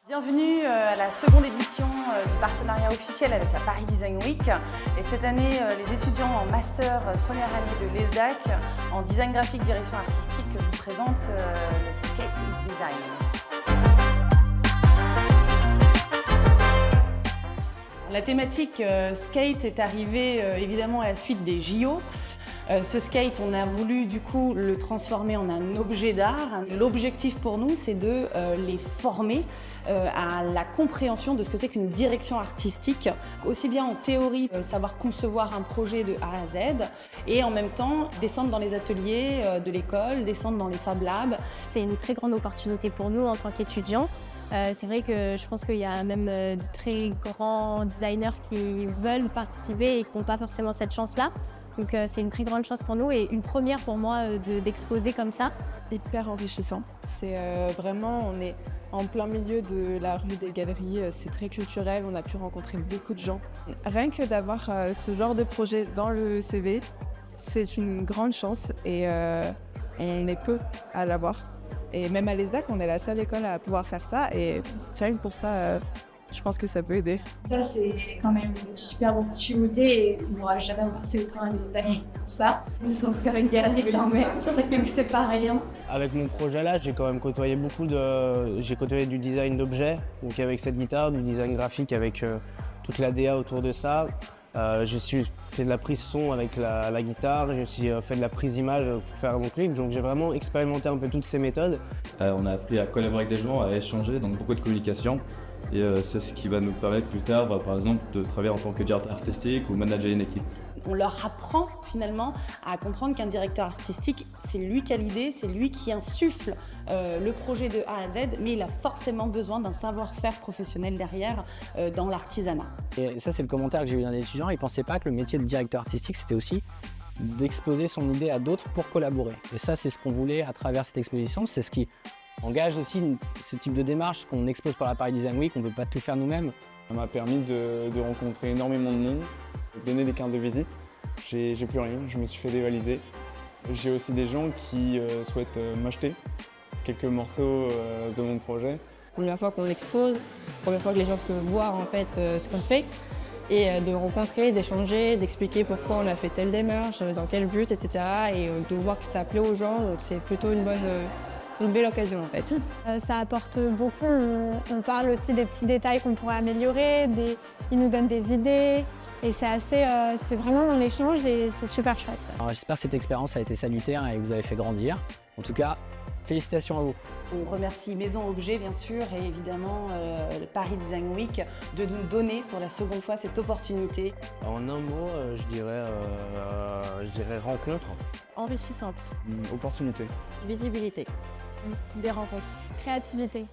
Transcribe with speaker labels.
Speaker 1: Bienvenue à la seconde édition du partenariat officiel avec la Paris Design Week. Et cette année, les étudiants en master première année de l'ESDAC en design graphique direction artistique vous présentent le Skate is Design. La thématique skate est arrivée évidemment à la suite des JO. Ce skate, on a voulu du coup le transformer en un objet d'art. L'objectif pour nous, c'est de les former à la compréhension de ce que c'est qu'une direction artistique, aussi bien en théorie, savoir concevoir un projet de A à Z, et en même temps descendre dans les ateliers de l'école, descendre dans les Fab Labs.
Speaker 2: C'est une très grande opportunité pour nous en tant qu'étudiants. C'est vrai que je pense qu'il y a même de très grands designers qui veulent participer et qui n'ont pas forcément cette chance-là. Donc c'est une très grande chance pour nous et une première pour moi d'exposer comme ça.
Speaker 3: Hyper enrichissant. C'est vraiment, on est en plein milieu de la rue des Galeries, c'est très culturel, on a pu rencontrer beaucoup de gens. Rien que d'avoir ce genre de projet dans le CV, c'est une grande chance et on est peu à l'avoir. Et même à l'ESDAC, on est la seule école à pouvoir faire ça et rien que pour ça, je pense que ça peut aider.
Speaker 4: Ça, c'est quand même une super opportunité et on n'aura jamais passé autant d'années pour ça. Nous allons faire une galerie quand même, donc c'est pas rien.
Speaker 5: Avec mon projet là, j'ai quand même côtoyé j'ai côtoyé du design d'objets, donc avec cette guitare, du design graphique avec toute la DA autour de ça. J'ai fait de la prise son avec la guitare, j'ai aussi fait de la prise image pour faire mon clip, donc j'ai vraiment expérimenté un peu toutes ces méthodes.
Speaker 6: On a appris à collaborer avec des gens, à échanger, donc beaucoup de communication. Et c'est ce qui va nous permettre plus tard, par exemple, de travailler en tant que directeur artistique ou manager une équipe.
Speaker 1: On leur apprend finalement à comprendre qu'un directeur artistique, c'est lui qui a l'idée, c'est lui qui insuffle le projet de A à Z, mais il a forcément besoin d'un savoir-faire professionnel derrière dans l'artisanat.
Speaker 7: Et ça, c'est le commentaire que j'ai eu d'un étudiant. Il ne pensait pas que le métier de directeur artistique, c'était aussi d'exposer son idée à d'autres pour collaborer. Et ça, c'est ce qu'on voulait à travers cette exposition. C'est ce qui engage aussi ce type de démarche qu'on expose par la Paris Design Week. On ne peut pas tout faire nous-mêmes.
Speaker 8: Ça m'a permis de rencontrer énormément de monde, de donner des cartes de visite. J'ai plus rien, je me suis fait dévaliser. J'ai aussi des gens qui souhaitent m'acheter quelques morceaux de mon projet.
Speaker 9: Première fois qu'on l'expose, première fois que les gens peuvent voir en fait ce qu'on fait et de rencontrer, d'échanger, d'expliquer pourquoi on a fait telle démarche, dans quel but, etc. et de voir que ça plaît aux gens, donc c'est plutôt une belle occasion en fait.
Speaker 2: Ça apporte beaucoup, on parle aussi des petits détails qu'on pourrait améliorer, ils nous donnent des idées et c'est vraiment dans l'échange et c'est super chouette.
Speaker 7: J'espère que cette expérience a été salutaire et que vous avez fait grandir. En tout cas, félicitations à vous.
Speaker 1: On remercie Maison Objet bien sûr et évidemment le Paris Design Week de nous donner pour la seconde fois cette opportunité.
Speaker 5: En un mot, je dirais rencontre.
Speaker 2: Enrichissante.
Speaker 8: Opportunité.
Speaker 2: Visibilité. Des rencontres. Créativité.